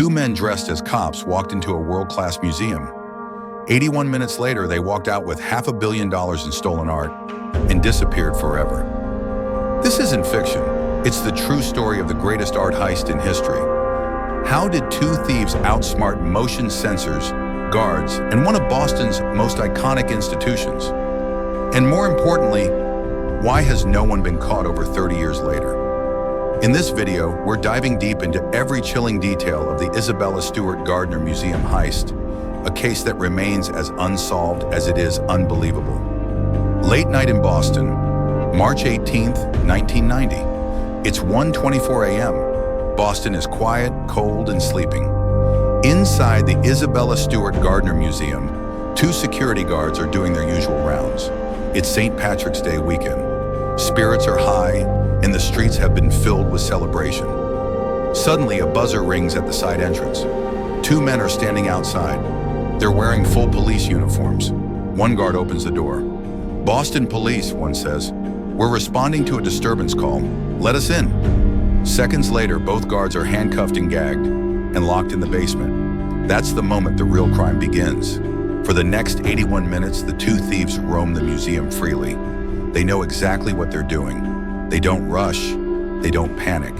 Two men dressed as cops walked into a world-class museum. 81 minutes later, they walked out with $500 million in stolen art and disappeared forever. This isn't fiction. It's the true story of the greatest art heist in history. How did two thieves outsmart motion sensors, guards, and one of Boston's most iconic institutions? And more importantly, why has no one been caught over 30 years later? In this video, we're diving deep into every chilling detail of the Isabella Stewart Gardner Museum heist, a case that remains as unsolved as it is unbelievable. Late night in Boston, March 18th, 1990. It's 1:24 a.m. Boston is quiet, cold, and sleeping. Inside the Isabella Stewart Gardner Museum, two security guards are doing their usual rounds. It's St. Patrick's Day weekend. Spirits are high, and the streets have been filled with celebration. Suddenly, a buzzer rings at the side entrance. Two men are standing outside. They're wearing full police uniforms. One guard opens the door. "Boston Police," one says. "We're responding to a disturbance call. Let us in." Seconds later, both guards are handcuffed and gagged and locked in the basement. That's the moment the real crime begins. For the next 81 minutes, the two thieves roam the museum freely. They know exactly what they're doing. They don't rush. They don't panic.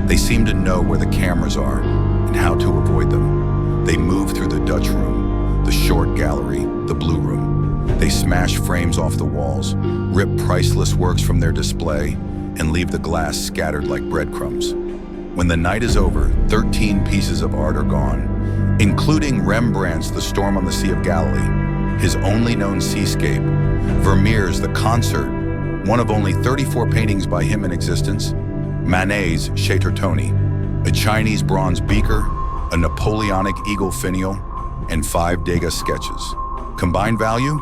They seem to know where the cameras are and how to avoid them. They move through the Dutch room, the short gallery, the blue room. They smash frames off the walls, rip priceless works from their display, and leave the glass scattered like breadcrumbs. When the night is over, 13 pieces of art are gone, including Rembrandt's The Storm on the Sea of Galilee, his only known seascape, Vermeer's The Concert, one of only 34 paintings by him in existence, Manet's Chateau-Tony, a Chinese bronze beaker, a Napoleonic eagle finial, and 5 Degas sketches. Combined value?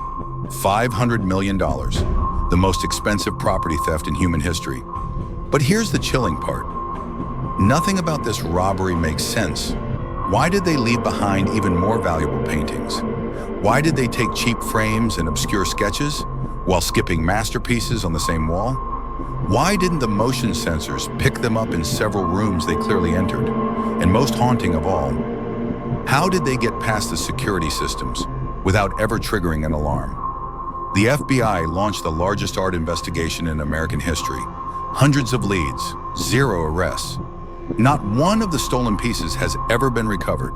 $500 million, the most expensive property theft in human history. But here's the chilling part. Nothing about this robbery makes sense. Why did they leave behind even more valuable paintings? Why did they take cheap frames and obscure sketches while skipping masterpieces on the same wall? Why didn't the motion sensors pick them up in several rooms they clearly entered? And most haunting of all, how did they get past the security systems without ever triggering an alarm? The FBI launched the largest art investigation in American history. Hundreds of leads, 0 arrests. Not one of the stolen pieces has ever been recovered.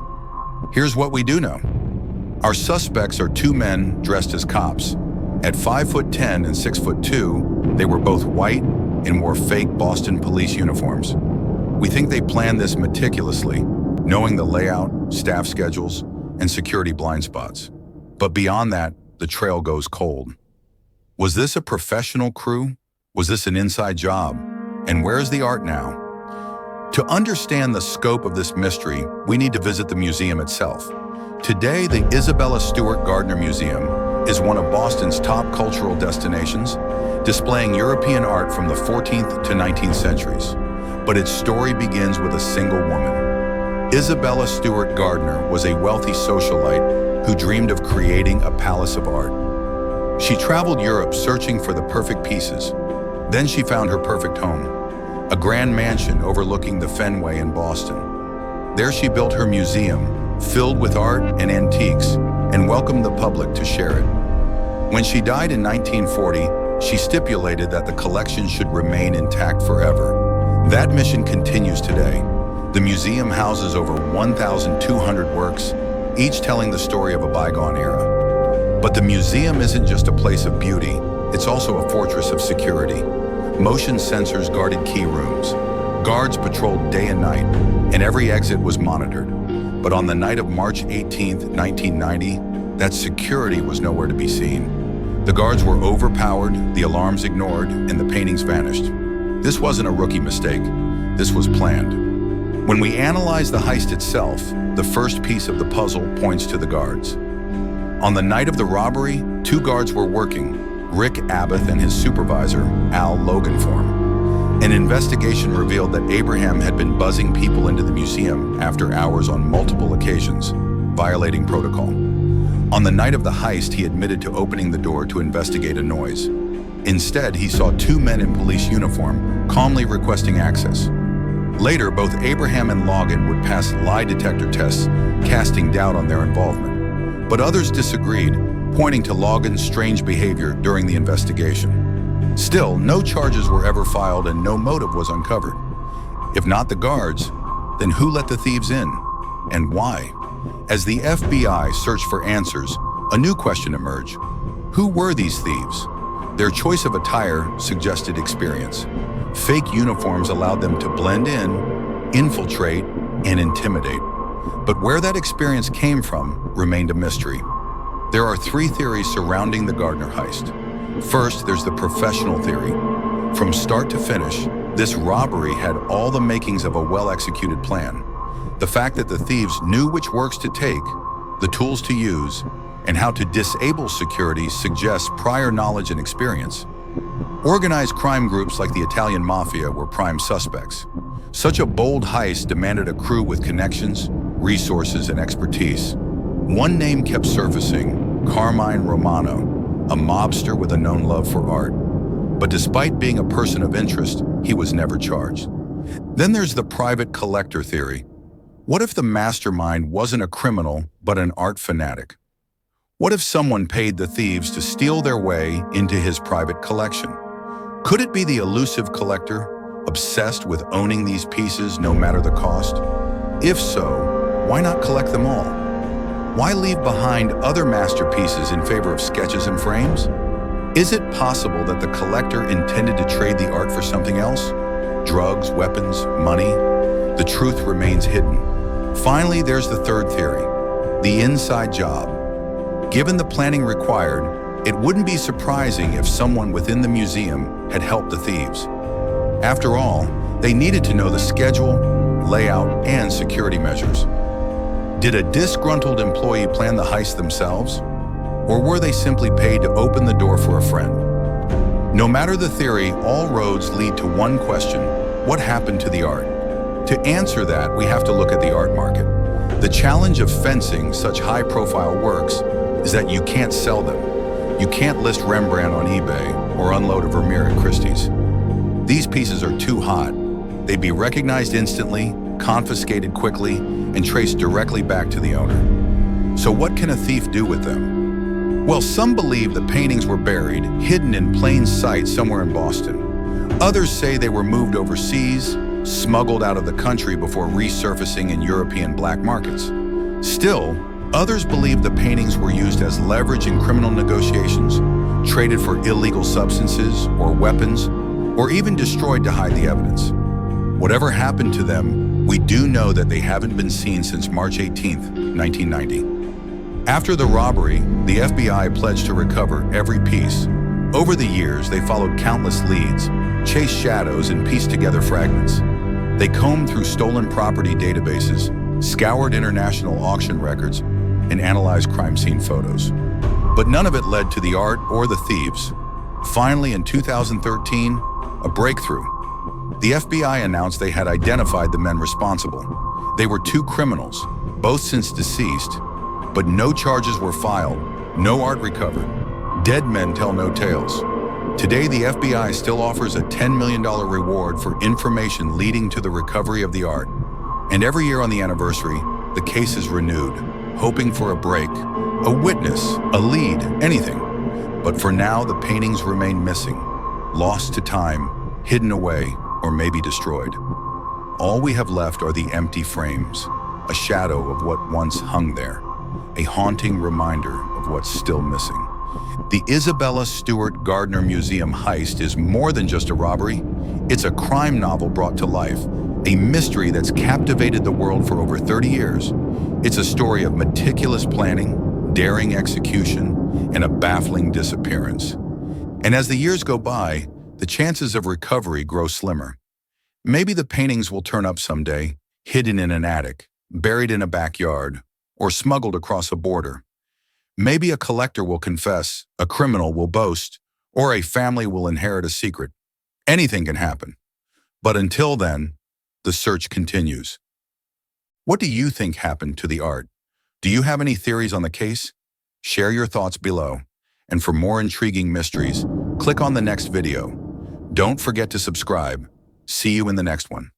Here's what we do know. Our suspects are two men dressed as cops. At 5'10" and 6'2", they were both white and wore fake Boston police uniforms. We think they planned this meticulously, knowing the layout, staff schedules, and security blind spots. But beyond that, the trail goes cold. Was this a professional crew? Was this an inside job? And where's the art now? To understand the scope of this mystery, we need to visit the museum itself. Today, the Isabella Stewart Gardner Museum is one of Boston's top cultural destinations, displaying European art from the 14th to 19th centuries. But its story begins with a single woman. Isabella Stewart Gardner was a wealthy socialite who dreamed of creating a palace of art. She traveled Europe searching for the perfect pieces. Then she found her perfect home, a grand mansion overlooking the Fenway in Boston. There she built her museum, filled with art and antiques, and welcomed the public to share it. When she died in 1940, she stipulated that the collection should remain intact forever. That mission continues today. The museum houses over 1,200 works, each telling the story of a bygone era. But the museum isn't just a place of beauty, it's also a fortress of security. Motion sensors guarded key rooms. Guards patrolled day and night, and every exit was monitored. But on the night of March 18th, 1990, that security was nowhere to be seen. The guards were overpowered, the alarms ignored, and the paintings vanished. This wasn't a rookie mistake. This was planned. When we analyze the heist itself, the first piece of the puzzle points to the guards. On the night of the robbery, two guards were working, Rick Abath and his supervisor, Al Loganform. An investigation revealed that Abraham had been buzzing people into the museum after hours on multiple occasions, violating protocol. On the night of the heist, he admitted to opening the door to investigate a noise. Instead, he saw two men in police uniform calmly requesting access. Later, both Abraham and Logan would pass lie detector tests, casting doubt on their involvement. But others disagreed, pointing to Logan's strange behavior during the investigation. Still, no charges were ever filed and no motive was uncovered. If not the guards, then who let the thieves in? And why? As the FBI searched for answers, a new question emerged. Who were these thieves? Their choice of attire suggested experience. Fake uniforms allowed them to blend in, infiltrate, and intimidate. But where that experience came from remained a mystery. There are three theories surrounding the Gardner heist. First, there's the professional theory. From start to finish, this robbery had all the makings of a well-executed plan. The fact that the thieves knew which works to take, the tools to use, and how to disable security suggests prior knowledge and experience. Organized crime groups like the Italian Mafia were prime suspects. Such a bold heist demanded a crew with connections, resources, and expertise. One name kept surfacing, Carmine Romano, a mobster with a known love for art. But despite being a person of interest, he was never charged. Then there's the private collector theory. What if the mastermind wasn't a criminal, but an art fanatic? What if someone paid the thieves to steal their way into his private collection? Could it be the elusive collector, obsessed with owning these pieces no matter the cost? If so, why not collect them all? Why leave behind other masterpieces in favor of sketches and frames? Is it possible that the collector intended to trade the art for something else? Drugs, weapons, money? The truth remains hidden. Finally, there's the third theory, the inside job. Given the planning required, it wouldn't be surprising if someone within the museum had helped the thieves. After all, they needed to know the schedule, layout, and security measures. Did a disgruntled employee plan the heist themselves? Or were they simply paid to open the door for a friend? No matter the theory, all roads lead to one question: what happened to the art? To answer that, we have to look at the art market. The challenge of fencing such high-profile works is that you can't sell them. You can't list Rembrandt on eBay or unload a Vermeer at Christie's. These pieces are too hot. They'd be recognized instantly, confiscated quickly, and traced directly back to the owner. So what can a thief do with them? Well, some believe the paintings were buried, hidden in plain sight somewhere in Boston. Others say they were moved overseas, smuggled out of the country before resurfacing in European black markets. Still, others believe the paintings were used as leverage in criminal negotiations, traded for illegal substances or weapons, or even destroyed to hide the evidence. Whatever happened to them, we do know that they haven't been seen since March 18, 1990. After the robbery, the FBI pledged to recover every piece. Over the years, they followed countless leads, chased shadows, and pieced together fragments. They combed through stolen property databases, scoured international auction records, and analyzed crime scene photos. But none of it led to the art or the thieves. Finally, in 2013, a breakthrough. The FBI announced they had identified the men responsible. They were two criminals, both since deceased, but no charges were filed, no art recovered. Dead men tell no tales. Today, the FBI still offers a $10 million reward for information leading to the recovery of the art. And every year on the anniversary, the case is renewed, hoping for a break, a witness, a lead, anything. But for now, the paintings remain missing, lost to time, hidden away, or maybe destroyed. All we have left are the empty frames, a shadow of what once hung there, a haunting reminder of what's still missing. The Isabella Stewart Gardner Museum heist is more than just a robbery. It's a crime novel brought to life, a mystery that's captivated the world for over 30 years. It's a story of meticulous planning, daring execution, and a baffling disappearance. And as the years go by, the chances of recovery grow slimmer. Maybe the paintings will turn up someday, hidden in an attic, buried in a backyard, or smuggled across a border. Maybe a collector will confess, a criminal will boast, or a family will inherit a secret. Anything can happen. But until then, the search continues. What do you think happened to the art? Do you have any theories on the case? Share your thoughts below. And for more intriguing mysteries, click on the next video. Don't forget to subscribe. See you in the next one.